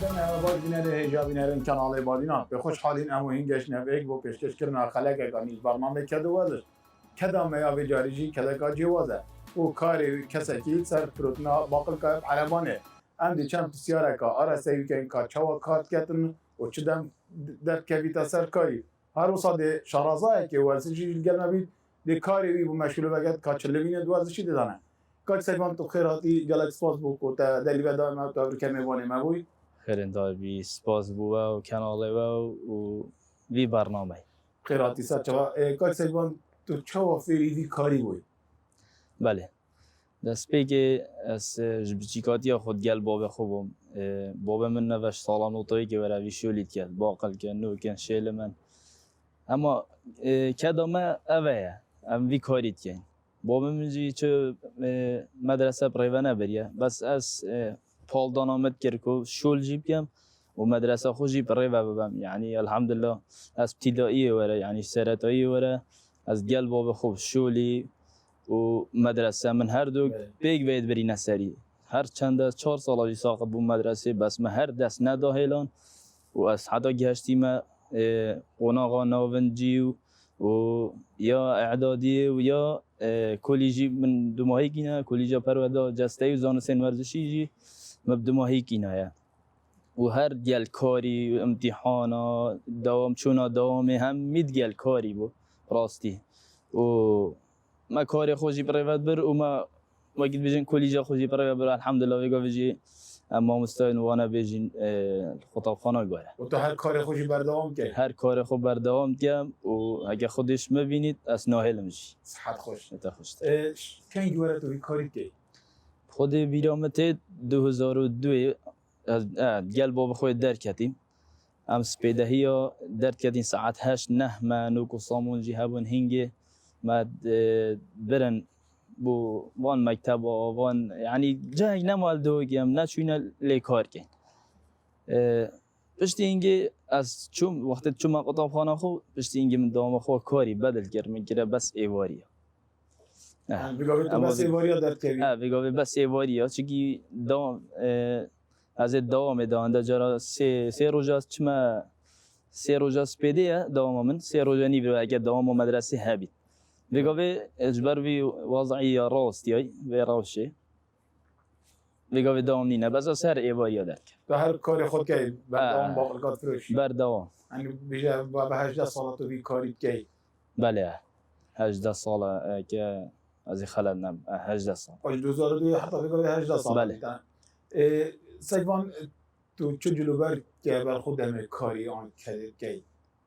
دم باز بینه هجا بینه این کانال بادینا به خوش حالین امو هنگش نویک و پیشکش کردن خلق کانیز برنامه کدو وزش کدام میا به جاریجی کدا کا جوازه او کاری کسکی سر فروتنا باقل کا علمانه ام دی چند سیاره کا آره سیوی که این کا چوا کارت کردن و چدم در کویتا سر کاری هر وصاد شرازه که ورزشی گل نبید دی کاری وی بو مشغول وقت کا چلوینه دوازشی دادنه کاش سگان تو خیراتی گلکس پاس بو کو تا دلیو دائم تو ابر کمی بانی مبوی خير داربي سباس بوا وكانالي و وی برنامه خیراتی سر چوا کاش سگان تو چوا فیری کاری بوی بله دست بگه از جبچیکاتی خود گل باب خوبم باب من نوش سالان نوتایی که برای شولید کرد باقل که نو کن شیل من اما کدامه اوه ام وی کارید کن باب من جی چه مدرسه پریوانه بریه بس از پالدان آمد کرد شول جیب کم و مدرسه خوشی پریوه ببم یعنی الحمدلله از ابتدایی وره یعنی سرطایی وره از گل باب خوب شولی و مدرسه من هر دو بیگ باید بری نسری هر چند 4 سالی ساقه بو مدرسه بس من هر دست نداهیلان و از حتی گهشتی ما قناغا ناونجی و یا اعدادی و یا کلیجی من دو ماهی کینه کلیجا پروادا جسته و زانسین ورزشی جی مب دو ماهی کینه و هر گل کاری امتحانا دوام چونا دوامی هم مید گل کاری بو راستی و ما کاری خوشی پرایوت بر و ما وقتی بیشتر کلیجا خوشی پرایوت بر الحمدلله ویگا بیشی اما مستعد وانا بیشین خطابخانه گوره. و تو هر کاری خوشی برداوم که؟ هر کاری خوب برداوم کم و اگه خودش مبینید از ناهل میشی. صحت خوش. صحت خوش. چند جوره توی کاری که؟ خود بیرامت 2002 از گل باب خود در کردیم. ام سپیدهی در کردیم ساعت 8 نه ما نوک و سامون جهبون هنگه ما برن بو وان مکتب و وان یعنی جای نمال دوگیم نشونه لیکار کن. پشت اینگه از چوم وقتی چوم قطعه خانه خو پشت اینگه من دوام خو کاری بدل کرد میگیره بس ایواریه. بگاوی تو بس ایواریه در کردی؟ بگاوی بس ایواریه چیکی دوام از دوام دانده جرا سه روز چما سه روز سپیده دوام من سه روز نیو اگه دوام مدرسه هبید. بگاوی اجبار وی وضعی راستیای و راشه بگاوی دوام نینه بس سر ایواریا درک به هر کاری خود که بردوام باقل کات فروشی بردوام یعنی بیشه به 18 سال تو بی کاری که بله 18 ساله که از خلال نم 18 سال 2002 حتی بگاوی 18 سال بله سیوان تو چه جلوبر که بر خود همه کاری آن کردید که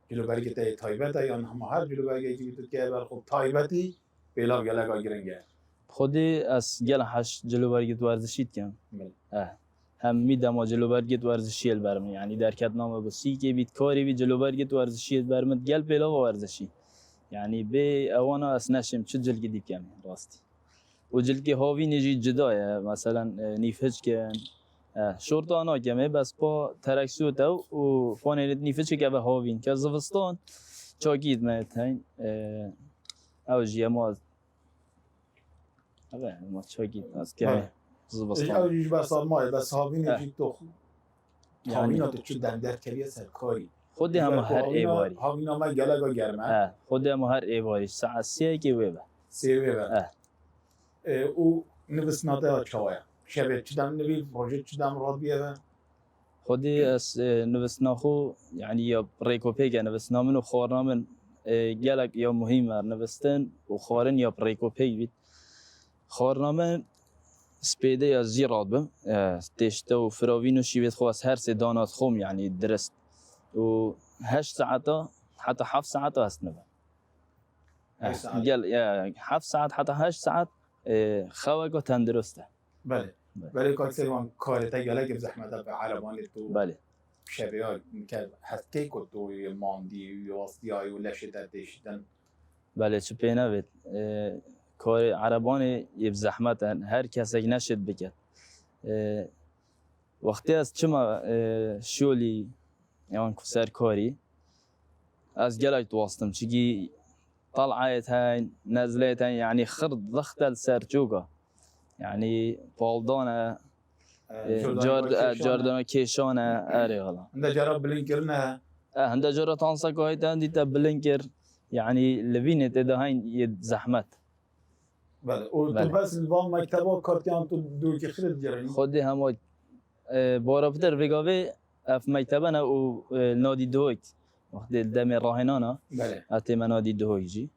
جلوبری که تای تایبت یا هم هر جلوبری که بر خود تایبتی بلا گلگا گرنگه خودی از گل 8 جلوبری که ورزشید کم هم میدم جلوبری که ورزشی برم یعنی در کدنامه بسی که بیت کاری بی جلوبری که ورزشی برم گل بلا ورزشی یعنی به اوانا اس نشم چه جلگی دی کم راستی و جلگی هاوی نجی جدایه مثلا نیفج که شورتانا کمه بس با ترکسوت و فانیت نیفج که به هاوین که زوستان چاکید متین اوجی ما اوه ما چاکید از که زوستان اوجیش بس ماه بس هاوین نجی تو هاوینا تو چه دندر کلیه سرکاری خودی هم هر ایواری هاوینا ما گلگا گرمه خودی هم هر ایواری ساعت 3 که ویبه 3 ویبه او نویسناده چاوه شبه چدم نوی پروژه چدم راد بیه خودی از نویسناخو یعنی یا ریکوپیگه نویسنامن و خورنامن گلک یا مهمه نویستن و خورن یا ریکوپیگ بید خورنامن سپیده یا زیراد بم تشته و فراوین و شیوید خو از هر سه دانات خوم یعنی درست و 8 ساعته حتی 7 ساعته هست نبا گل یا 7 ساعت حتی 8 ساعت خواهد تندرسته بله ولی کار سیوان کارت گله که زحمت به عربان تو بله شبیه که هست که تو ماندی و واسطیای و لشت داشتن بله چه پینه بید کار عربان یه زحمت هر کسی نشد بکرد وقتی از چما شولی یعنی کسر کاری از گلک تواستم چیگی طلعت هاي نزلت هاي يعني خرد ضغط السرجوقة يعني بالدانا جاردنا کیشانه آره حالا هنده جرا بلین کرنه هنده جارا تانسا که هایت هندی تا بلنکر یعنی لبینه تدا هین یه زحمت بله و تو بله. بس الوان مکتبا کارتیان تو دوی که خیلی جرانی خودی همه بارا فتر وگاوه اف مکتبه نه و نادی دویت وقت دم راهنانا بله اتی من نادی دوی جی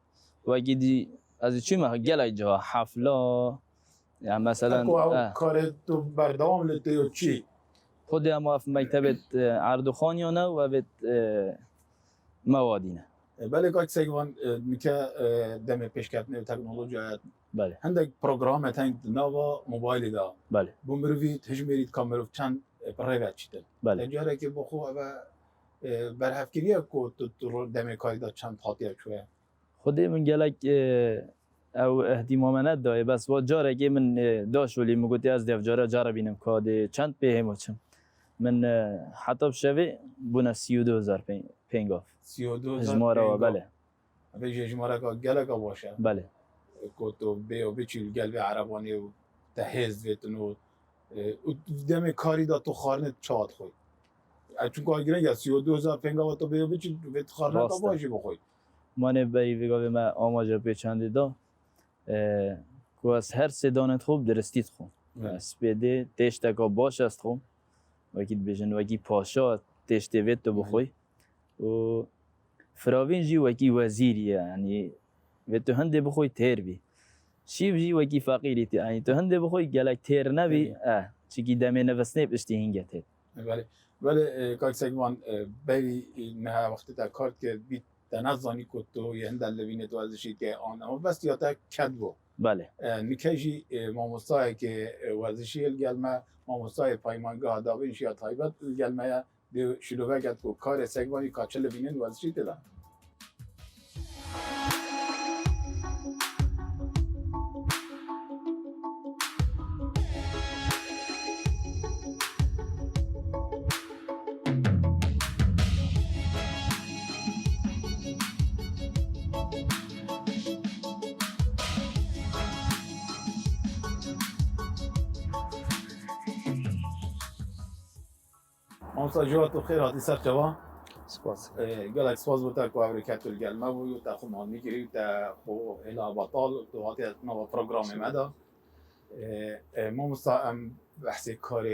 و اگه از چی ما گلای جا حفله يعني مثلا اكو کار تو بردوام لتی و چی خودی هم اف مکتبت عردوخانیانه و بت موادینه بله که سیگوان میکه دم پیشکتنه و تکنولوژی بله هندک پروگرام تنگ نوا موبایل دا بله بومروی تجمیرید کامرو چند پرایوت چیتن بله تجاره که بخو و برهفکریه کو تو دم کاری دا چند خاطر شوه خودی من گلک او اهتمامات داره بس و جاره که من داشت ولی مگوتی از دیو جاره بینم کاده چند به همچم من حتی بشوی بنا 32,000 پینگاف 32,000 جماره و بله به جماره که گله که باشه بله کو تو به و بچیل گل به عربانی و تهز وتنو دم کاری دا تو خارنت چاد خوی چون که اگر یا 32,000 پینگاف تو به و بچیل وت خارنت راسته. باشی بخوی مانه بایی وگاوی ما آماجه پیچنده دا که از هر سدانت خوب درستید خون سپیده تشتا که باش است خون وکی بجن وکی پاشا تشتی وید تو بخوی و فراوین جی وکی وزیریه یعنی وید تو هنده بخوی تیر بی شیب جی وکی فقیری تی یعنی تو هنده بخوی گلک تیر نبی چیکی دمی نفسنه بشتی هنگه تیر بله بله کاک سگمان بری نه وقتی تا کارت که بیت تنظانی که تو یه هنده لبینه تو ازشی که آن اما بس یا تا کد بو بله نکجی ماموستای که ورزشی الگلمه ماموستای پایمانگاه دابینش یا تایبت الگلمه به شلوه گد که کار سگمانی کاچل بینن ورزشی تدا ماموستا جوات و خیر هاتی سر جوان سپاس گلک سواز بوده که ورکت الگلمه بود و تا خو مانی گیری تا خو الا بطال تو هاتی نو پروگرام مدا ماموستا ام بحث کار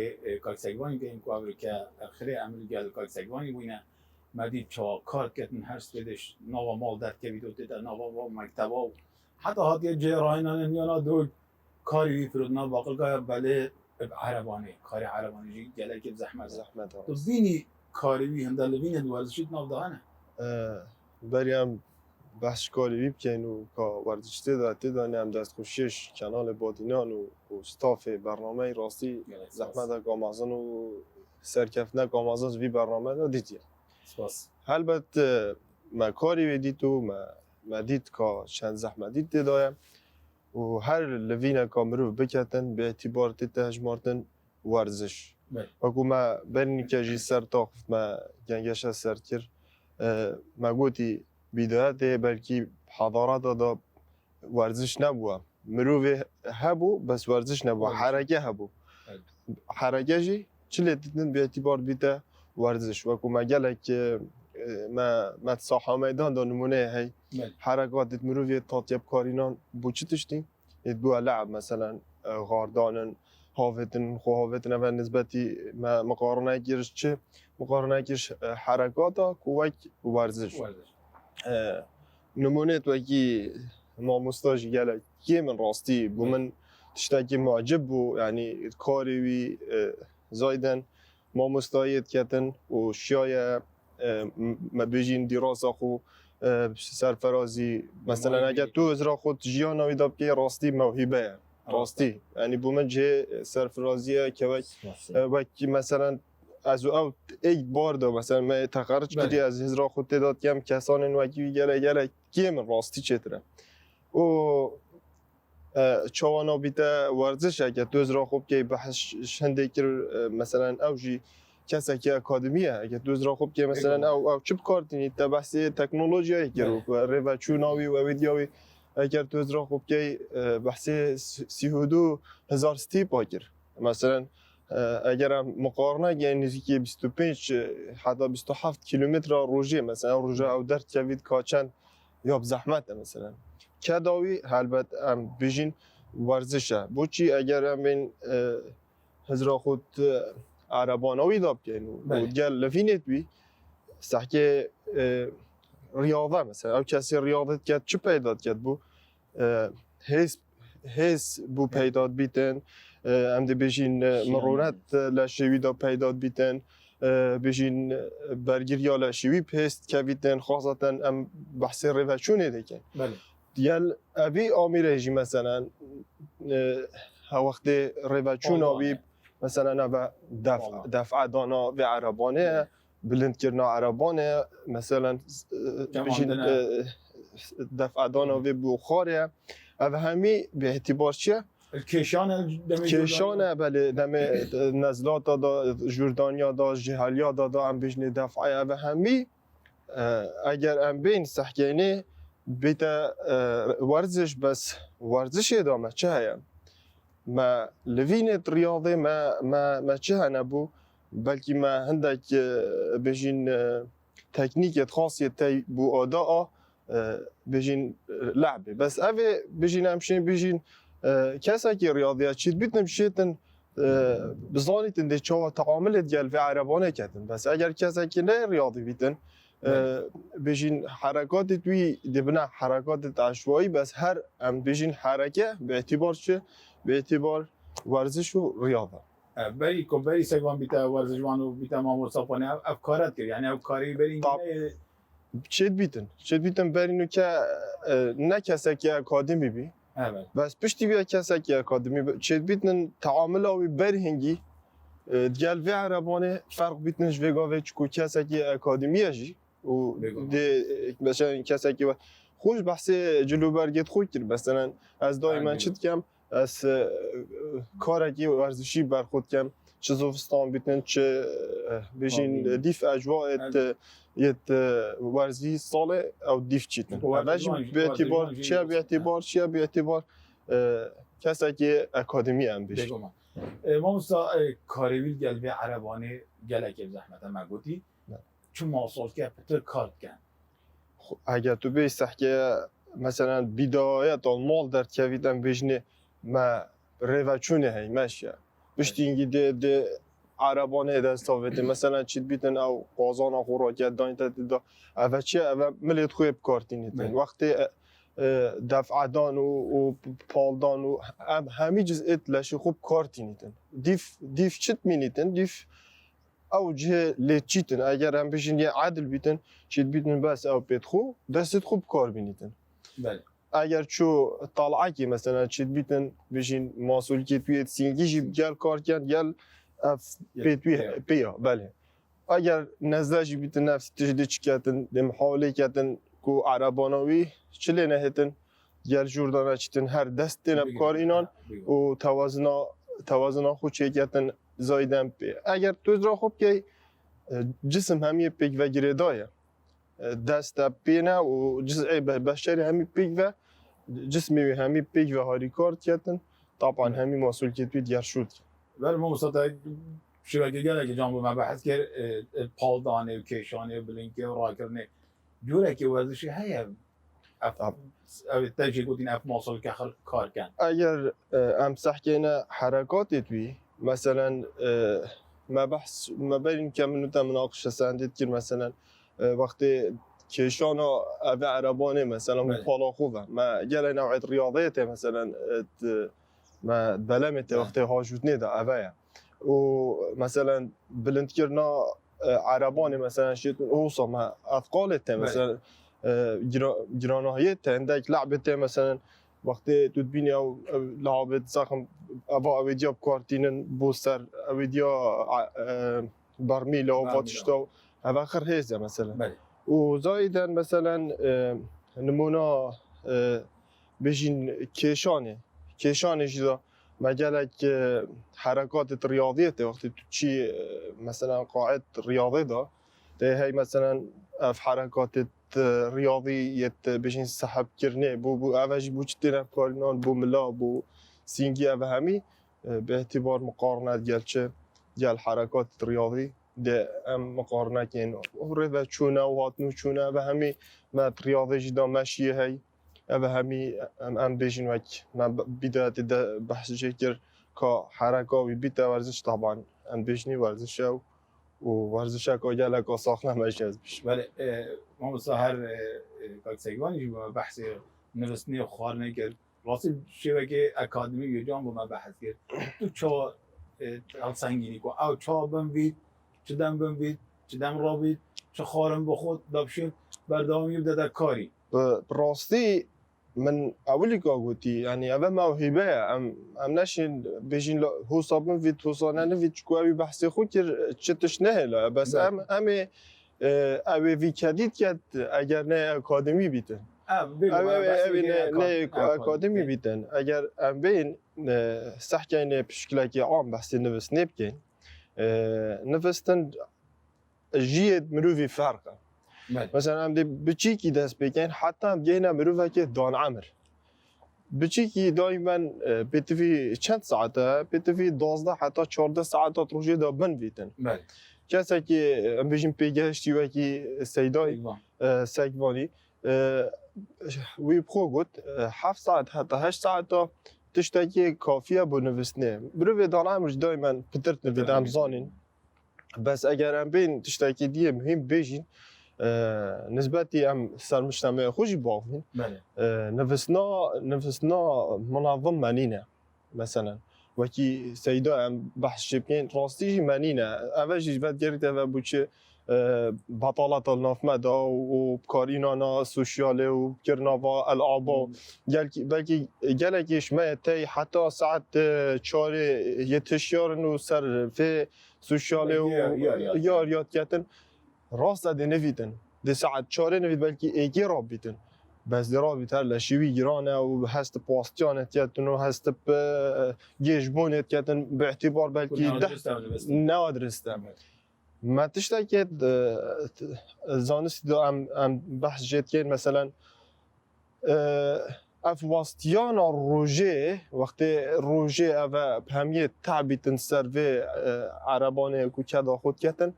کاکسگوانی که این که ورکت خیلی عمل گل کاکسگوانی بوینه مدید چوا کار کتن هر سپیدش نوا مال درد که بیدو تیتا نوا و مکتبا حتی هاتی جراینان نیانا دو کاری فرود نا باقل که بله عربانی کار عربانی جی گلک زحمت تو بینی کاری هنده لبین ورزشیت ناف دهانه بریم بحث کاری بکنیم و که ورزش تدانیم هم دست خوشیش کانال بادینان و استاف برنامه راستی زحمت کامازن و سرکفنه کامازن وی برنامه را دیدیم سپاس البته ما کاری ویدیت و ما دید که چند زحمت دید تدایم و هر لوینه کامرو بکتن به اعتبار تهجمارتن ورزش وکو ما برنی که جی سر تاقفت ما گنگش سر کر ما گوتی بدایت بلکی حضارت دا ورزش نبوه مروی هبو بس ورزش نبوه حرکه هبو حرکه جی چلی دیدن به اعتبار بیده ورزش وکو ما گلک ما تصاحا میدان دا نمونه هی حرکات دید مروی تاطیب کارینان بو چی تشتیم؟ بو لعب مثلا غاردانن هافتن خو هافتن و نسبتی مقارنه گیرش چه مقارنه گیرش حرکاتا کوک ورزش نمونه تو کی ما مستاجی گله کی من راستی بو من تشتاکی معجب بو یعنی کاری وی زایدن ما مستایت کتن و شاید ما بيجين دراسة خو سرفرازی مثلا اگر تو از را خود جیان نوی داب که راستی موهبه راستی یعنی بو من جه سرفرازیه که وقتی مثلا از او ایک بار دو مثلا من تخرج کردی از هزرا خود داد کم کسان وکی گله کی من راستی چطوره و چوانا بیت ورزش اگر تو از را خوب که بحث شنده کر مثلا اوجی کسی که اکادمیه اگه دوز را خوب که مثلا او چپ کارتینی تا بحث تکنولوژی کرد و ریو چوناوی و ویدیوی اگر دوز را خوب که بحث 32,000 ستی پاکر مثلا اگر مقارنه گه نزدیکی 25 حتی 27 کیلومتر روزی مثلا روزه او در کوید کاچن یا زحمت مثلا کداوی البته ام بیشین ورزشه بوچی اگر ام بین هزار خود عربانوی داب کنیم و گل لفینت بی سحکه ریاضه مثلا او کسی ریاضت کرد چه پیدا کرد بو هیس بو پیدا بیتن ام دی بیشین مرونت لشوی دا پیدا بیتن بیشین برگیریا لشوی پست که بیتن خاصتا ام بحث روشونه دیگه دیال ابی آمیرهجی مثلا ها وقت روشون آبی مثلا ابا دفع دانا و عربانه بلند کرنا عربانه مثلا بیشین دفع دانا و بخاره او همی به اعتبار چیه؟ کشانه بله دم نزلات دا جردانیا دا جهالیا دا ام بیشنی دفعه او همی اگر ام بین سحکینه بیت ورزش بس ورزش ادامه چه هیم؟ ما لوینت ریاضه ما چه نبو بلکه ما هندک بیشین تکنیک خاصیت تی بو آداء بیشین لعبه بس اوه بیشین همشین بیشین کسی که ریاضیات چید بیتنم شیتن بزانیتن ده چه تعاملت گل و عربانه کردن بس اگر کسی که نه ریاضی بیتن بیشین حرکات توی دبنا حرکات عشوایی بس هر ام بیشین حرکه به اعتبار چه به اعتبار ورزش و ریاضه بری سگوان بیتا ورزشوان و بیتا ما مصطفانه افکارت کرد یعنی افکاری برین چید بیتن برینو که نه کسی که اکادمی بی بس پشتی بیا کسی که اکادمی چید بیتن تعامل آوی برهنگی دیگل و عربانه فرق بیتنش وگا و چکو کسی که اکادمی جی و ده مثلا کسی که خوش بحث جلو برگت خوب کرد مثلا از دائما چید کم از کاری ورزشی برخود کم چه زوستان بیتن چه بیشین دیف اجواءت یت ورزی ساله او دیف چیتن ولی به اعتبار چه به اعتبار کسی که اکادمی هم بیش ما مستا کارویل گل به عربانه گله که زحمت ما گویی چون ماسال که پتر کار کن اگر تو بیست که مثلا بداية المال در كويتن بيجني ما ريفاتشوني هاي ماشية بشتينجي دي عربانه ده استوفيتي مثلا تشيت بيتن او قازانا خوراكيات داينتا دا اوه چه اوه مليت خوي بكارتينيتن وقت دفع دان و پال دان و همي جزئت لشي خوب كارتينيتن ديف چت مينيتن ديف او جه لچيتن اگر هم بيجن عدل بيتن تشيت بيتن بس او بيتخو دست خوب كار بينيتن بله اگر چو طالعه که مثلا چید بیتن بشین مسئول که توی سینگی جیب گل کار کرد گل اف پیا بله اگر نزدیک بیتن نفس تجدید چکتن دم حالی کتن کو عربانوی چله نهتن گل جردانه چیتن هر دست دنب کار اینان و توازنا خود چکتن زایدن پی اگر تو را خوب که جسم همیه پیک و گریدایه دست پینه و جزء بشری همی پیک و جسمی همی پیک و هاری کارت کردن طبعا همی مسئول که توی دیگر شد ولی ما مستطاع شبکه گله که جان ما بحث کرد پالدانه و کشانه و بلینکه و راکرنه جوره که ورزشی هیا تاجی گفتین اف مسئول که کار کن اگر امسح کنه حرکات توی مثلا ما بریم که منو مناقشه سندید که مثلا وقتی کشان و عربانه مثلا پالا خوبه ما گله نوعیت ریاضیته مثلا ما بلمته وقتی هاجود نیده اوه و مثلا بلند کرنا عربانه مثلا شیت اوصا ما اثقالته مثلا جرانهایته عندك لعبته مثلا وقتی تو بینی او لعبت زخم ابا اویدیا بکارتینن بوستر اویدیا برمیل و واتشتا هذا آخر هيزة مثلا وزايدا مثلا نمونا بيجين كيشاني جدا مجالك حركات الرياضية وقت تشي مثلا قاعد رياضي ده هي مثلا في حركات الرياضية بيجين سحب كرني بو أفاجي بو تشتنا بكارنان بو ملا بو سينجي أفهمي به اعتبار مقارنة جال حركات الرياضي ده ام مقارنة كين ورثة شونا وهاتنو شونا بهمي ما رياضي جدا ماشية هاي بهمي ام بيجن وك ما بداية ده بحث جيكر كحركة وبيتا ورزش طبعا ام بيجني ورزش وورزش كا جالك ساخنة ماشي بش بله ما بصهر کاک سیگانی جو بحث نوستنی و خارنه کرد راستی شبکه اکادمی یجان با ما بحث کرد تو چا سنگینی کو او چا بنوید چدم بنوید چدم رابید چه خارم بخود دابشون برداوم یبدا در کاری براستي من أولي قاعدتي يعني أبى موهبة أم نشين بيجين هو صابن فيت هو صانع فيت شكوى بحثي خوكر تشتش نهلا بس أم أبي في كديد كد أجر نه أكاديمي بيتن أبي نه أكاديمي بيتن أجر أم بين صحكي نه بشكل كي عام بحثي نفس نبكين نفستن جيد مروفي فرقه مثلا ام دی بچیکی دست بکن حتی بگینا مروفه که دان عمر بچیکی دائما بتفی چند ساعته بتفی 12 حتی 14 ساعته تروجه دا بن بیتن بله کسی که ام بیشیم پیگهشتی و که سیدای سیگوانی وی بخو گوت 7 ساعت حتی 8 ساعته تشتاکی کافیه بو نوستنه مروفه دان عمر دائما پترت نویدم زانین بس اگر ام بین تشتاکی دیه مهم بیجین نسبتي ام صار مجتمع خوشي باغين نفسنا منظم مانينا مثلا وكي سيدا ام بحث شبكين راستيجي مانينا اوجي بعد قريت اوا بوچه بطالة النافمدا وبكارينا سوشيال وكرنافا العابا بلكي جالك شما تي حتى ساعة 4 يتشيارن وسر في سوشيال وياريات كاتن راست ده نویدن ده ساعت 4 نوید بلکه ایگی راب بیتن بس ده راب بیتر لشیوی گرانه و هست پاستیانت کتن و هست گیجبونت کتن به اعتبار بلکه نه درسته ما تشتاکت زانستی دو ام بحث جد کن مثلا اف واستیان روژه وقتی روژه اف همیه تعبیتن سروی عربانه که کدا خود کتن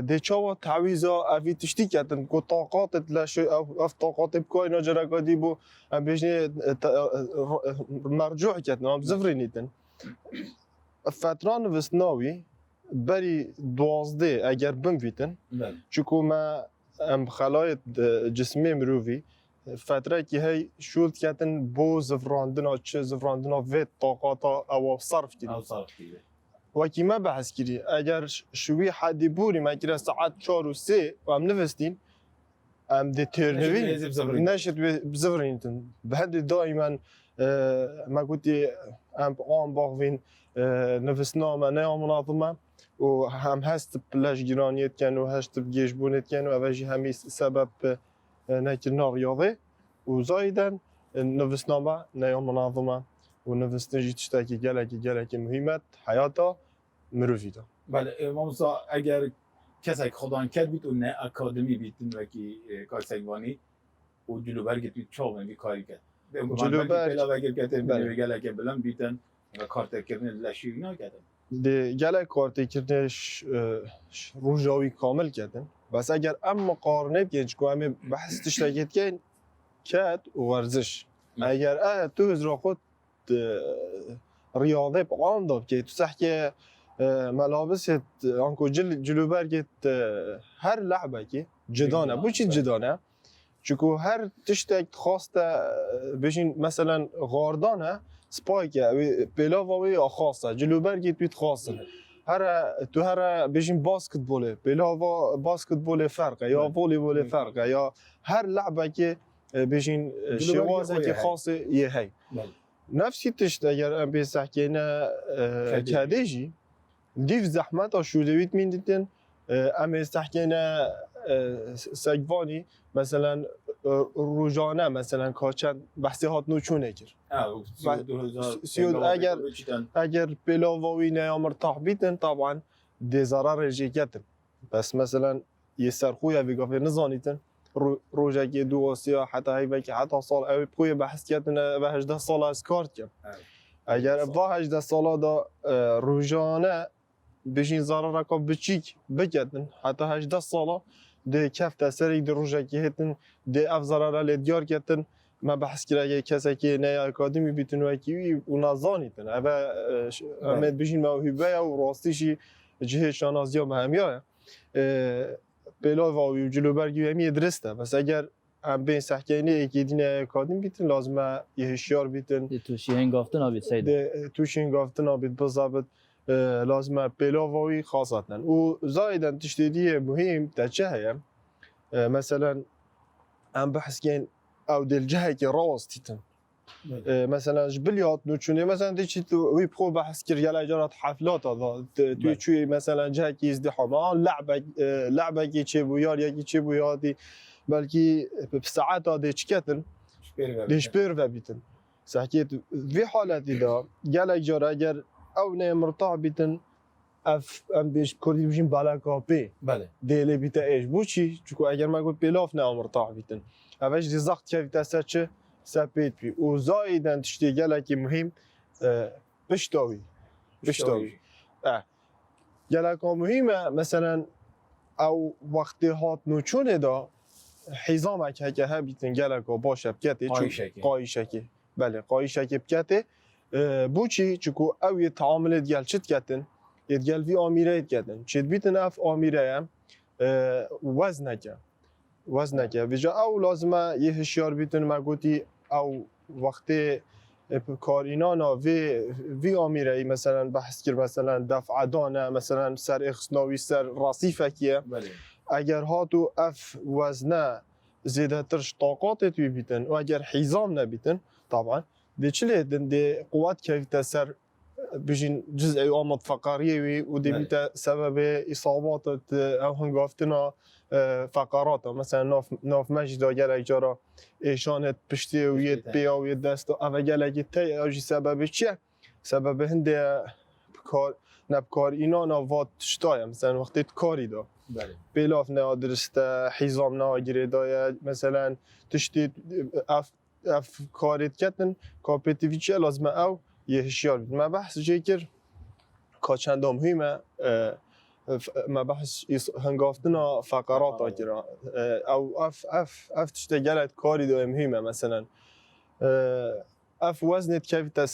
ده چاوا تعویضا اوی تشتی کردن که طاقاتت لشو اف طاقات بکای نجرگادی بو ام بیشنی مرجوع کردن ام زفرینیتن فتران وستناوی بری 12 اگر بمویتن چکو ما ام خلایت جسمی مروفی فتره که هی شولد کردن بو زفراندنا چه زفراندنا وید طاقاتا او صرف کردن وکی ما بحث کردی اگر شوی حدی بوری ما کردن ساعت 4 و 3 و هم نفستین ام ده ترنوی نشد بزفرینتن بعد دائما ما گویی ام آن باقوین نفسنامه نه منظمه و هم هست پلاش گرانیت کن و هست بگیش بونت کن و اوجی همی سبب نکرنا ریاضه و زایدن نفسنامه نه منظمه و نفسنجی تشتاکی گلکی مهمت حیاتا مروفی دا. بله ماموسا اگر کسی خدان کرد بیت و نه اکادمی بیتن و کی کار سیگوانی و جلوبر گیت چاون بی کاری کرد. جلوبر بلا وگر کردن بله گلکی بلند بیتن و کارت کردن لشی نکردن. ده گلک کارت کردنش روزاوی کامل کردن. بس اگر ام مقارنه بگیج که همه بحث تشتاکیت کن کد و ورزش. اگر تو هزار خود رياضي بقام داب كي تسحكي ملابس انكو جلوبر جت هر لعبه كي جدانه بوشي جدانه چكو هر تشتك خاصه بيجين مثلا غاردانه سبايك بلاوي خاصه جلوبر جت بيت خاصه هر بيجين باسكت بول بلاوا باسكت بول فرقه يا فولي بول فرقه يا هر لعبه كي بيجين شوازه كي خاصه يهي نفسي تشت اگر ام بيس حكينا كاديجي ديف زحمات شولويت مين دتن ام استحكينا سايفاني مثلا روزانه مثلا كاچن بحثي هات نو چونه كر سيود اگر بلاواوي نه مرتاح بيتن طبعا دي ضرر جيكتن بس مثلا يسرخويا بيغافي نزانيتن روجاكي دو سيا حتى هاي بكي حتى صال او بخويا بحث كاتنا به 18 سال اسكارت كم اگر با 18 سالا دا روزانه بجین ضرر که بچیک بکردن حتی 18 سالا ده کف تاثیری در روزه که هتن ده اف ضرر لیدیار کردن ما بحث کرده اگه کسی که نه اکادمی بیتن و کیوی و نزانیتن اما امید بجین موهبه و راستیشی جهه شانازی مهمیه بلا و جلو برگی همی درسته بس اگر ام بین سحکینی یکی دین اکادمی بیتن لازمه یه هشیار بیتن توشی هنگافتن آبید سید توشین گفتن آبید بزابط لازمه بلاوی خاصتن و زایدن تشتیدی مهم تچه هیم مثلا ام بحث کن او دل جهه که راستیتن مثلا جبلیات نوچونه مثلا دیچی تو وی بخو بحث کر یلا جرات حفلات هذا توی چوی مثلا جهه کی ازدحام لعبه کی چه بویار یکی چه بویادی بلکی بساعات هذا چکتن دیشپیر و بیتن سحکیت وی حالتی دا یلا جرا اگر او نه مرتاح بیتن اف ام بیش کردی بشین بالا کاپی بله دیلی بیتا ایش بو چی چون اگر ما گفت بلاف نه مرتاح بیتن اوش دی زخت که بیتا سرچه سپید بی و زایدن تشتی گله کی مهم بشتاوی گله که مهمه مثلا او وقتی هات نوچونه دا حزام که ها بیتن گله که باشه بکته قایشکی بله قایشکی بکته بو چی چون او یه تعامل دیال چت کتن یدگل وی آمیره کردن چید بیتن اف آمیره هم وزنه که ویجا او لازمه یه هشیار بیتن ما گوتی او وقتی کارینانا وی آمیره مثلا بحث کر مثلا دفع دانه مثلا سر اخصناوی سر رصیفه کیه اگر هاتو اف وزنه زیده ترش طاقات توی بیتن و اگر حیزام نبیتن طبعا دی چلی دی قوات کیفیت سر بيجين جزء يوامط فقريه ودي بيتا سبب اصابات او هنگافتنا فقرات مثلا ناف مجد جل اجاره ایشانت پشتی و یت بیا و یت دست او جل اجتی اجی سبب چیه سبب هنده کار نبکار اینا نوات شتایم مثلا وقتی کاری دا بلاف نه درست حزام نه گیره دای مثلا تشتی اف کاریت کتن کاپیتیویچه لازمه او یه هشیار بید ما بحث جایی کر که چندم مهمه ما بحث هنگافتنا فقرات آگیره او اف تشته گلت کاری دوی مهمه مثلا اف وزنت کفیت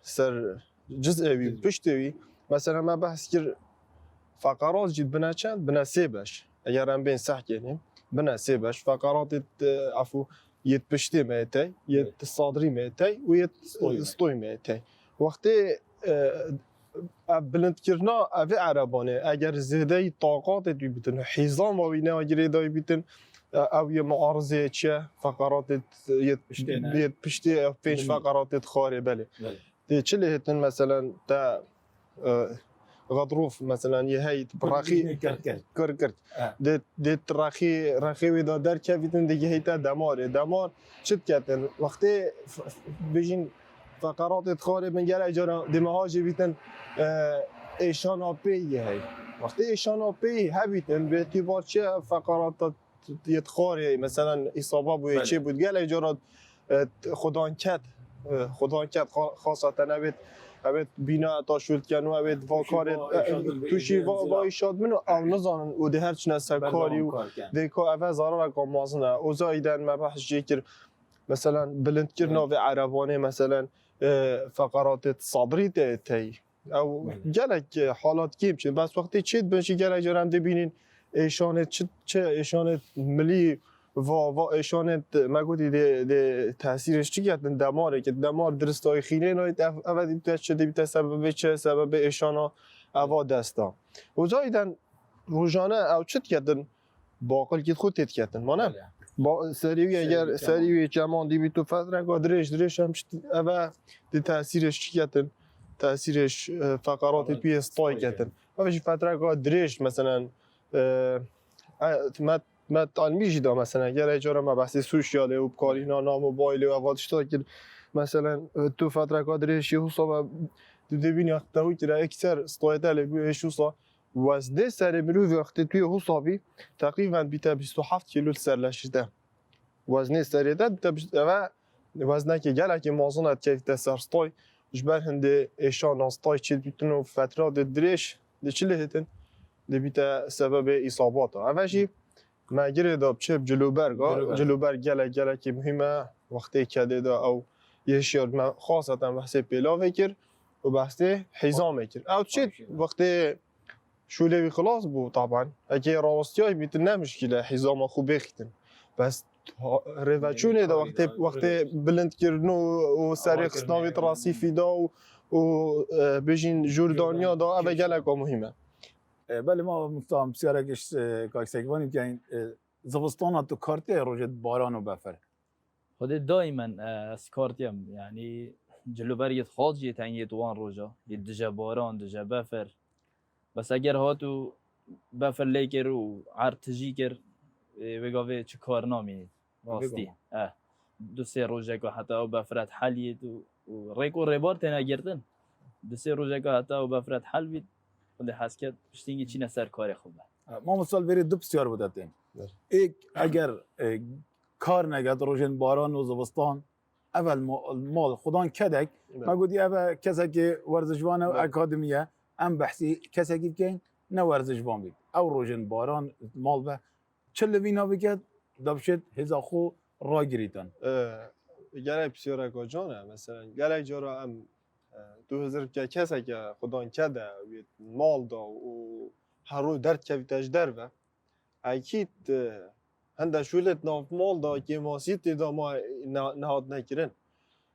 سر جزئی پشتوی مثلا ما بحث کر فقرات جید بنا چند بنا سیبش اگر هم بین صح کنیم بنا سیبش فقرات عفو یت پشتی میتی یت صادری میتی و یت استوی میتی وقتی بلند کرنا اوی عربانه اگر زیده طاقات دوی بیتن حیزان و وینه اگری دوی بیتن او یه معارضه چه فقرات یت پشتی پیش فقرات خاری بله دی چلی هتن مثلا تا غضروف مثلا یه هیت براخی کرد ده راخی ویدا در که بیتن دیگه هیتا دمار چت کردن وقتی بجین فقرات خاره من گره اجاره دماغی بیتن ایشان آپی هی وقتی ایشان آپی هبیتن به اعتبار چه فقرات یتخاره مثلا اصابه بوی چه بود گله اجاره خدان کد خاصتا نبید اوید بینا تا شد کنو اوید واکار توشی وایشاد منو او نزانن و ده هرچ نسر کاری و ده که اوه زارا رقم مازنه او زایدن مبحث جیکر مثلا بلند کرنا و عربانه مثلا فقرات صدری تی او گلک حالات کیم چید بس وقتی چید بنشی گلک جرم ده بینین ایشانت چه ایشانت ملی و ایشانت مگودی ده تاثیرش چی کردن دماره که دمار درستای خینه نایت اول تو شده بیت سبب چه سبب ایشانا اوا دستا و زایدن روزانه او چت کردن باقل که خود تت کردن ما نه با سریوی اگر سریوی جمان دی بی تو فتره قدرش هم اول ده تاثیرش چی کردن تاثیرش فقرات پی استای کردن اولش فتره قدرش مثلا ما تعلمیجی دا مثلا اگر اجاره ما بحث سوشیاله و کارینا نام موبایل و وادش تا که مثلا تو فتره قدرش یه حساب دبینی اختهوی که اکثر استایدال بیش حساب وزنه سر مروی وقتی توی حسابی تقریبا بیت 27 کیلو سر لشیده وزنه سر ده و وزنه که گله که مازنات که سر استای جبر هندي إيشان ناستاي تشيل بيتنو فترة دريش لشيله هتن لبيتا سبب إصاباته أفشي ما جري دا بشيب جلوبرغا جلوبرغ جلا كي مهمة وقتی كده دا أو يشير ما خاصة بحث بلا فكر وبحث حزام فكر أو تشيل وقتی شولوی خلاص بو طبعا اگه راستیای میتونه مشکله حزام خوب بختن بس روچونه دا وقتی بلند کردن و سری خستناوی تراسی فیدا و بجین جوردانیا دا اوه گلک مهمه بله ما مستهم بسیار کش کاکسکوانی که این زبستان تو کارتی روجت باران و بفر خود دائما سكارتيم يعني جلوبر يتخاض يتعين يتوان روجا يدجا باران دجا بفر بس اگر هاتو بفر لیکر و عرتجی کر وگاوه چه کار نامینید راستی دو سه روزه که حتی او بفرت حلیت و ریکو ریبار تنها گردن دو سه روزه که حتی او بفرت حل بید خود حس کرد پشتینگی چی نسر کار خوبه ما مثال برید دو بسیار بودتیم ایک اگر کار نگد روژن باران و زبستان اول مال خودان کدک ما گودی اول کسی که ورزشوان و اکادمیه ام بحثی کسی که بکن نه ورزشوان بید او روژن باران مال به چل وینا بکد دبشت هزا خو را گریتن گلک بسیار اکا جانه مثلا گلک جارا ام 2000 که کسی که خودان کده مال دا و هر روی درد که بیتش در و اکید هنده شولت ناف مال دا که ماسیت دا ما نهاد نکرن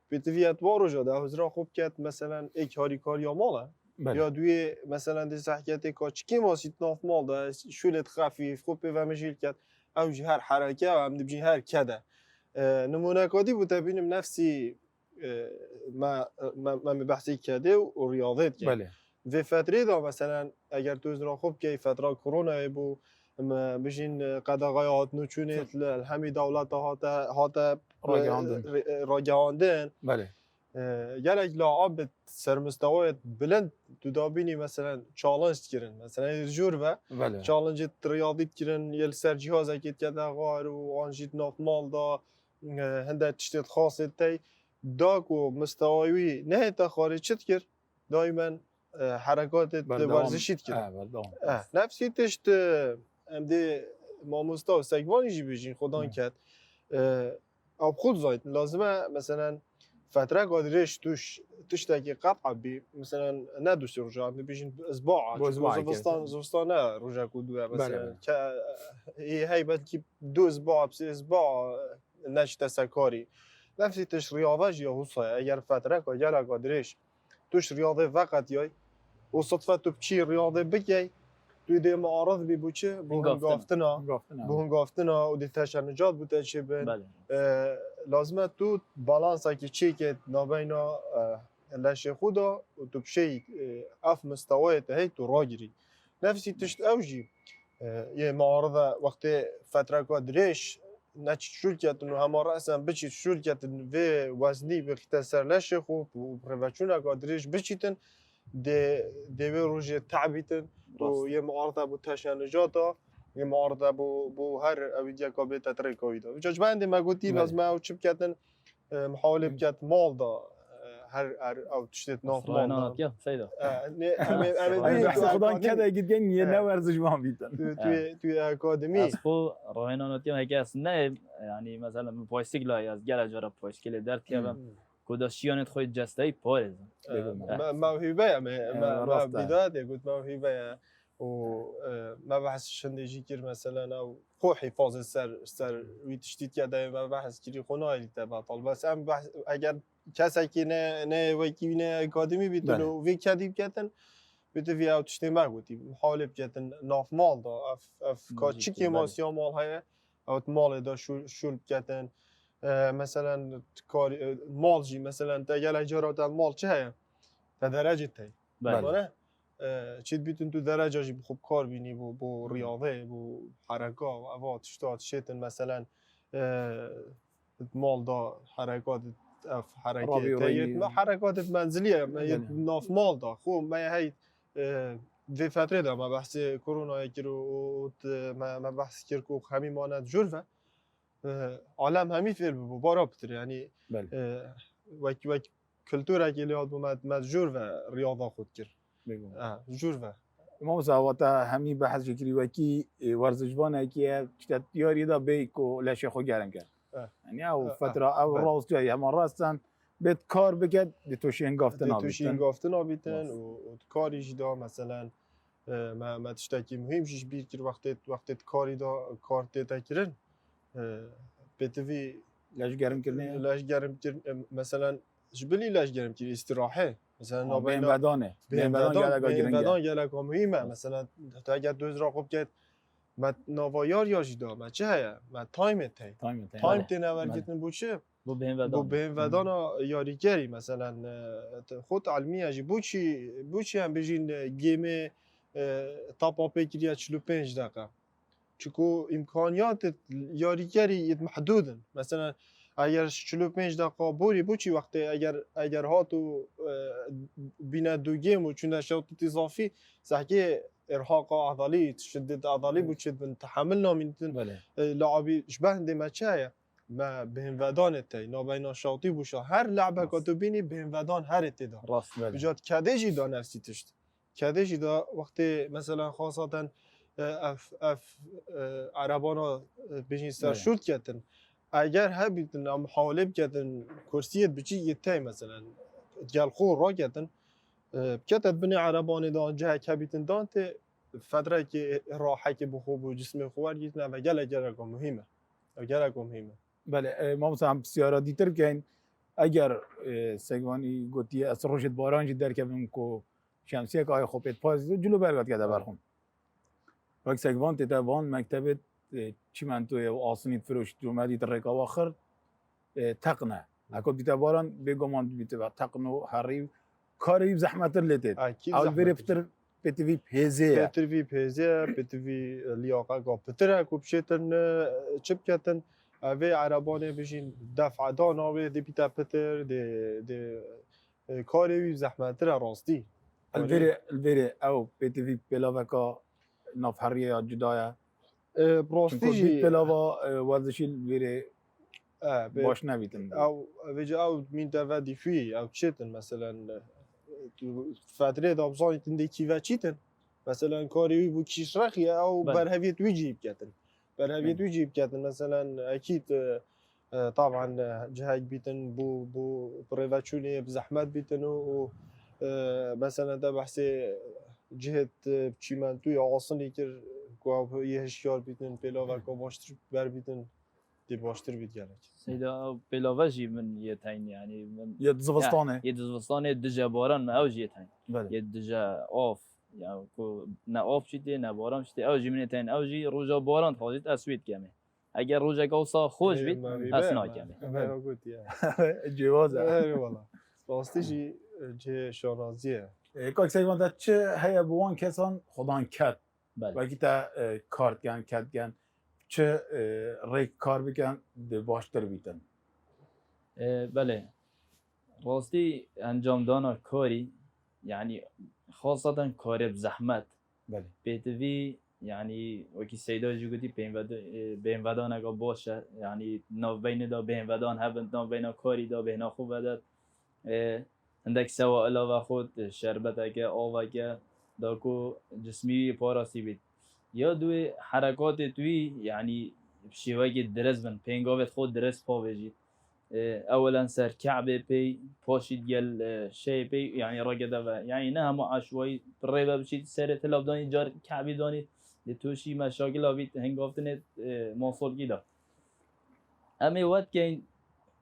بیتویت وارو جاده هزرا خوب کد مثلا ایک هاری کاریا ماله یا دوی مثلا دی صحکتی که چکی ماسیت ناف مال دا شولت خفیف خوب و مشیل کد اوجی هر حرکه و هم دیبجین هر کده نمونه کادی بود بینم نفسی ما بحثی کده و ریاضت کرد بله و فتره دا مثلا اگر تو زرا خوب که فتره کرونا بو بجین قداغایات نوچونیت همی دولت هات راگهاندن بله گلک لاعب سرمستوایت بلند تو دابینی مثلا چالنج کرن مثلا جور و بله چالنج ریاضیت کرن یل سر جهاز اکید که غار و آنجیت ناف مال دا هنده تشتیت خاصه تی داک و مستوایی نه تا خارج چت کرد دائما حرکات ورزشیت کرد نفسی تشت ام دی ما مستوى سگوانی جی بیشین خدان کرد آب خود زاید لازمه مثلا فتره قادرش توش تاکی قطع بی مثلا ندوستی رجاع بیشین اسبوع زبستان نه رجاع کدوه مثلا که هی بد کی دو اسبوع بسی اسبوع نشت سکاری نفسی تش ریاضه جی حوصای اگر فتره قادرش توش ریاضه فقط یای و صدفه تو بچی ریاضه بگی توی دی معارض بی بوچه بو هنگافتنا و دی تشنجات بوده چه بین لازمه تو بالانس که چی که نابینا لشه خودا و تو بشی اف مستوای تهی تو را گیری نفسی تشت اوجی یه معارضه وقتی فتره قادرش نچ شول کردن و همه رأسا بچید شول کردن و وزنی بخیت سر لشه خوب و پروچونه قادرش بچیدن دی روزی تعبیتن و یه معارضه بود تشنجاتا یه معارضه بو هر اویدیا کابل تطریق کویدا وجاج بندی ما گویی لازم او چیپ کردن محاوله بکرد مال دا هر او تشتت ناف مال دا سیدا خدا کده گیدن یه نه ورزشوان بیتن توی اکادمی از خو راهناناتی هم هیچ نه یعنی مثلا پایسیکل از گل جارا پایسیکل در تیابم کداشیانت خود جسته پارز موهبه ما بداية قلت موهبه و ما بحث شندجي كير مثلا او خو حفاظ سر ويتشتيت كده ما بحث كيري خونه اللي تبع طالب بس ام بحث اگر کسی که نه وکی نه اکادمی بیتن و وی کدی بکتن بیت وی اوت اجتماع گویی حالب کتن ناف مال دا اف کاچی که ماسیا مال های اوت مال دا شول کتن مثلا کار مال جی مثلا تا گل اجارات مال چه هست تا درجه تی بله چیت بیتون تو درجه جی خوب کار بینی بو ریاضه بو حرکات و اوات اشتات شیتن مثلا مال دا حرکات حرکات منزلیه ناف مال دا خوب ما هی في فتره دا ما بحث كورونا يكرو ما بحث كيركو همي ماند جرفه عالم همي فير بارا بتر يعني وك کلتورا که لیاد بومد جور و ریاضا خود کرد بگو جور و ما مساواتا همی بحث فکری وکی ورزشبان که چت یاری دا بی کو لشه خو گرم کرد یعنی او فتره او راست جایی اما راستن بیت کار بکد دی توشی انگافتن توشی انگافتن آبیتن و کاریش دا مثلا ما تشتکی مهم شیش بیر کر وقتی کاری دا کار تیتا کرن بتوی لش گرم کردن لاش گرم کرد مثلا جبلی لاش گرم کرد استراحه مثلا بین بدانه بین بدان گله که مهمه مثلا تا اگر دوز را خوب کرد ما نوایار یاشی دا ما چه هیا ما تایم تی نور گیتن بود چه بو بین بدان یاریگری مثلا خود علمی اجی بوچی هم بجین گیم تاپا پیکریا 45 دقیقه چون امکانیات یاریگری محدودن مثلا اگر 45 دقیقه بوچی وقتی اگر هاتو بین دو گیم و چون شوط اضافی صحیح ارهاق عضلی شدت عضلی بوچید من تحمل نامینتن لاعبی شبه ما چه ما بهم ودان تی نابینا شاطی بوشا هر لعبه که تو بینی بهم ودان هر اتدا راست بجات کدیجی دا نفسی تشت کدیجی دا وقتی مثلا خاصتا اف عربانا بجین سر شد کردن اگر هبیتن ام حالب کردن کرسیت بچی یتی مثلا گل خور را کردن بکتت بنی عربانی دا جه کبیتن دانت فتره که راحه که بخوب و جسم خوار گیتن و گل مهمه مهمه بله ما مثلا بسیارا دیتر بکن اگر سگوانی گوتی از روشت بارانجی در کبیم که شمسیه که آیا خوبت پاس جلو برگاد کرده برخون وقت سگوان تتوان مکتبت چی من توی آسنید فروش اومدی ترکا آخر تقنه اکو بیتا باران بگمان بیتا تقنو هری کاری زحمت لیتید اول بری پتر بتوی پیزه بتوی لیاقه گا پتره کو بشیتن چپ کتن اوی عربانه بشین دفع دان آوی دی بیتا پتر دی کاری زحمت را راستی البری او بتوی بلاوکا نافحریه جدایه براستی جی بلاوا ورزشی البری باش نبیتن او ویجا او مین دوا دیفی او چیتن مثلا فتره دابزانی تندی کیوه چیتن مثلا کاری بو کیش رخی او برهویت ویجیب کتن برهویت ویجیب کتن مثلا اکید طبعا جهاج بيتن بو بريفاتشوني بزحمات بيتن و مثلا ده بحث جهة بچیمنتو یا آسانی که گواه یه هشیار بيتن پیلا و که باشتر بر بيتن دی باشتر بيت گلک سيدا بلاواجي من يتين يعني من يتزبسطانه يتزبسطانه دجا باران ما اوجي يتين بله يدجا اوف يعني كو نا اوف شتي نا باران شتي اوجي من يتين اوجي روجا باران تخوزيت اسويت كامي اگر روجا كوسا خوش بيت اسنا كامي جوازه والله راستیشی چه شانازیه کاک سیوان چه هیا بوان کسان خدان کد بله وقتی تا کارت گن کد گن چه ریک کار بکن ده باشتر بیتن بله راستی انجام دانا کاری يعني خاصة كاري بزحمت بله بيتوي يعني وكي سيدا جوجتي بين ودان اگه باشه يعني ناف بين دا بين ودان هبن ناف بين كاري دا بين خوب وداد عندك سوائل و خود شربت اگه آو اگه دا کو جسمی پاراسی بید یا دوی حرکات توی يعني بشیوه درز بن پینگاوت خود درز پا بجید اولا سر كعبه بي باشيد جل شيء بي يعني رقده يعني انها مو عشوائي بالريبه بشيد سر تلاب داني جار كعبي داني لتوشي مشاكل ابيت هنگافتنت موصول كده امي وقت كاين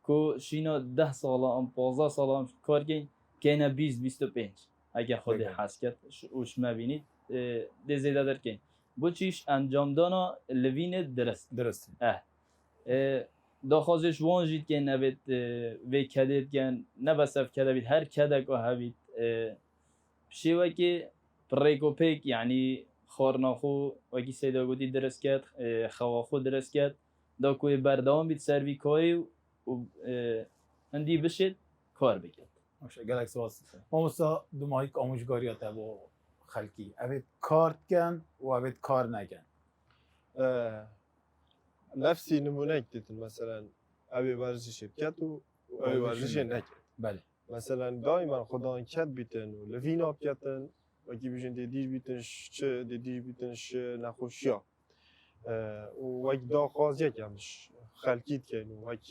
كو شينا 10 ساله ام 15 ساله ام کار كاين 20 25 اگه خود حسكت وش ما بينيد دي زياده در كاين بو چيش انجام دانا لوين درست داخازش وان جید که نبید وی کدید گن نبسف کده بید هر کده که هبید شیوه که پریکو پیک یعنی خارناخو وکی سیدا گودی درست کرد خواخو درست کرد دا کوی بردام بید سروی کاری و اندی بشید کار بکرد ماشا گلک سواس ما مسا دو ماهی که آموزگاریات با خلکی اوید کارت کن و اوید کار نکن نفسی نمونه دیدن مثلا اوی ورزش کرد و اوی ورزش نکرد بله مثلا دائما خدا کد بیتن و لوینا بکتن و کی بیشن دیدی بیتنش چه دیدی بیتنش نخوشیا و وقت دا خواز یکمش خلقیت کن و وقت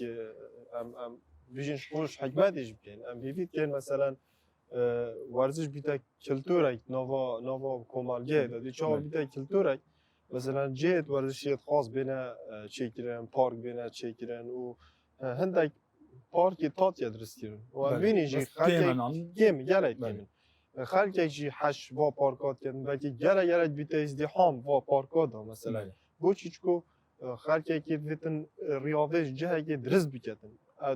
ام بیشنش خوش حکمتش بکن ام بیفید کن مثلا ورزش بیتا کلتورک نوا کمالگه دادی چه بیتا کلتورک مثلا جهت ورزشیت خاص بینه چیکرن پارک بینه چیکرن و هندک پارکی تات یادرستیرن و بینی جی خالق گیم گله گیم خالق جی حش و پارکات کردن ولی گله بیت ازدحام و پارکات مثلا بو چیچکو خالق کی بیتن ریاضش جه کی درز بکتن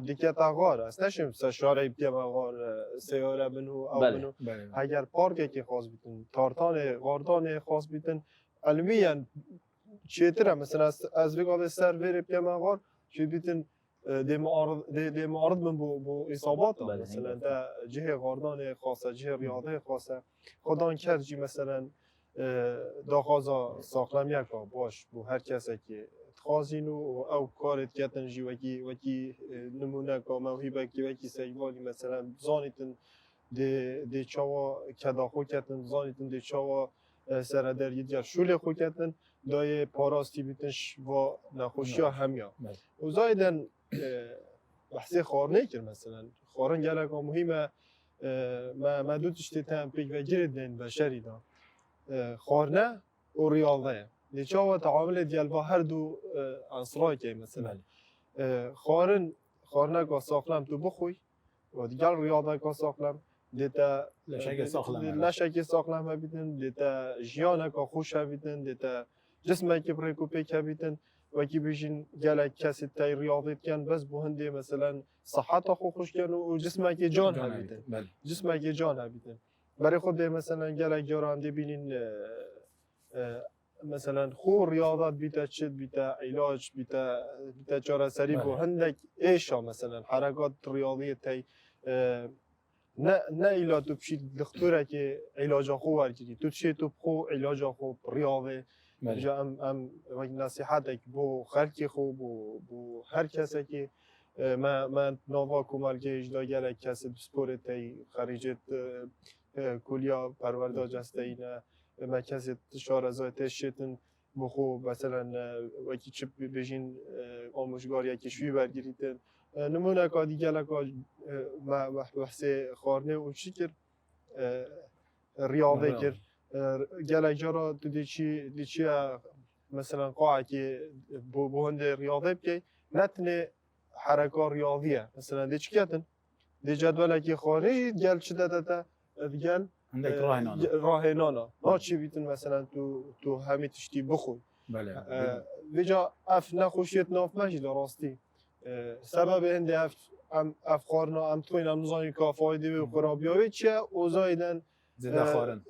دیکت آغار است نشیم سشاره بیتم آغار سیاره منو او منو اگر پارکی کی خاص بیتن تارتان غاردان خاص بیتن علمیان چیتره مثلا از بگم سرور بیتم آغار چی بیتن دي معارض من بو اصابات مثلا ده جهه غاردان خاصه جهه ریاضه خاصه خدا کرد مثلا داخازا ساقلم یکا باش بو هر کسی که خازینو او کارت کتن جی وکی نمونه کا موهبه کی وکی سیوالی مثلا زانیتن دی چاوا کدا خو کتن زانیتن دی چاوا سردر یدیر شول خو کتن دای پاراستی بیتنش و نخوشیا همیا و زایدن بحثی خارنه کرد مثلا خارن گله که مهمه ما دو تشتی تام پیک و جردن بشری دا خارنه و ریاضه لیچا و تعامل دیال با هر دو عنصرای که مثلا خارنه که ساخلم تو بخوی و دیگر ریاضه که ساخلم دیتا لشکی ساخلم بیتن دیتا جیانه که خوش بیتن دیتا جسمه که پریکو پیک بیتن و کی بیشین گله کسی تای ریاضیت کن بس بو هندی مثلا صحت خو خوش کن و جسمه که جان هبیتن جسمه که جان هبیتن برای خود مثلا گله جاران دی بینین مثلا خو ریاضت بیتا چت بیتا علاج بیتا چاره سری بو هندک ایشا مثلا حرکات ریاضی تای نه ایلا تو بشید دکتره که علاج خو ورگیری تو چی تو خو علاج خو ریاضی جا ام نصیحت بو خلقی خوب بو هر کسی که ما نوا کمالگه اجدا گله کسی سپورت تی خارجت کلیا پرورده جسته اینه ما کسی شارزای تشتن بخو مثلا وکی چپ بجین آموزگار یکی شوی برگیریدن نمونه که دیگه لکه ما بحث خارنه و چی کرد ریاضه کرد گله جارا تو دیچی مثلا قاعه که بو هند ریاضه بکی نتنه حرکات ریاضیه مثلا دیچ کردن دی جدوله که خارجی گل چه داده گل عندك راهنانا ما چی بیتن مثلا تو همه تشتی بخون بله ویجا اف نخوشیت ناف مجید راستی سبب هند اف خارنا ام توین ام نزانی که فایده و خرابیاوی چیه او زایدن زده خارن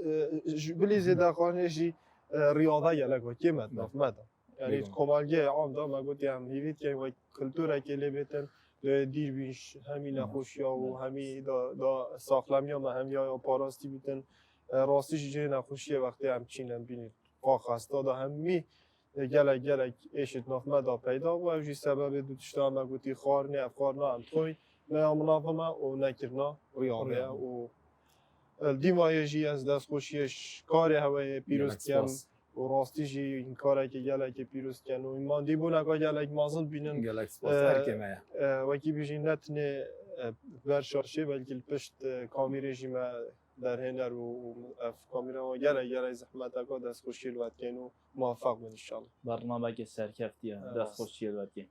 بلی زده خارنه جی ریاضه گلک و کیمت ناف مدا یعنی کمالگه عام دا ما گوتی هم هیوید که و کلتوره که لیبتن دیر بیش همی نخوشیا و همی دا ساخلمی ها همی یا پاراستی بیتن راستیش جه نخوشیه وقتی هم چینم بینید قا خستا دا همی گلک ایشت ناف مدا پیدا و اوجی سبب دو تشتا ما گوتی خارنه افخارنا هم توی نه منظمه و نکرنا ریاضه و دیمایجی از دست خوشیش کار هوای پیروز کم و راستی جی این کاری که گلک پیروز کن و این ماندی بونه که گلک مازن بینن گلک سپاس هر کمه وکی بیشین نتنه برشارشه بلکه پشت کامیره جی ما در هنر و اف کامیره و گلک زحمت اکا دست خوشی الوت کن و موفق بین انشالله برنامه که سرکفتیه دست خوشی الوت کن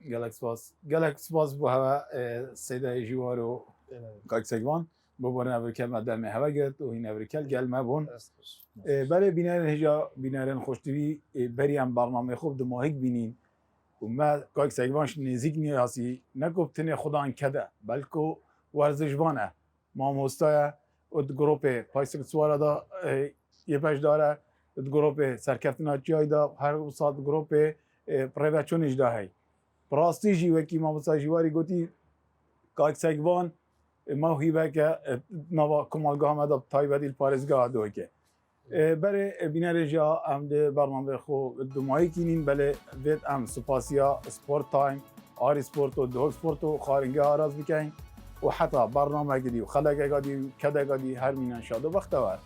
گلک سپاس بو هوا سیده جوار و کاک سگوان ببرن افریکل مدل هوا گرد و این افریکل گل مبون برای بینرن هجا بینرن خوشتوی بری هم برنامه خوب دماغیک بینین و ما کاک سگوانش نزیک نیاسی نگفتنی خدا کده بلکه ورزشوانه ما مستای اد گروپ پایسک سوارا دا یه پش داره اد گروپ سرکفتنا جای دا هر ساعت گروپ پریوچونش دا هی براستی جی وکی ما مستای جواری گوتی کاک سگوان ما هیبه که نوا کمالگاه مدا تایبدیل پارزگاه دوی که برای بینر جا ام ده برنامه خو دمایی کنین بله وید ام سپاسیا سپورت تایم آری سپورت و دوگ سپورت و خارنگه آراز بکنین و حتی برنامه گدی و خلق گدی کده گدی هر مینان شاد و وقت ور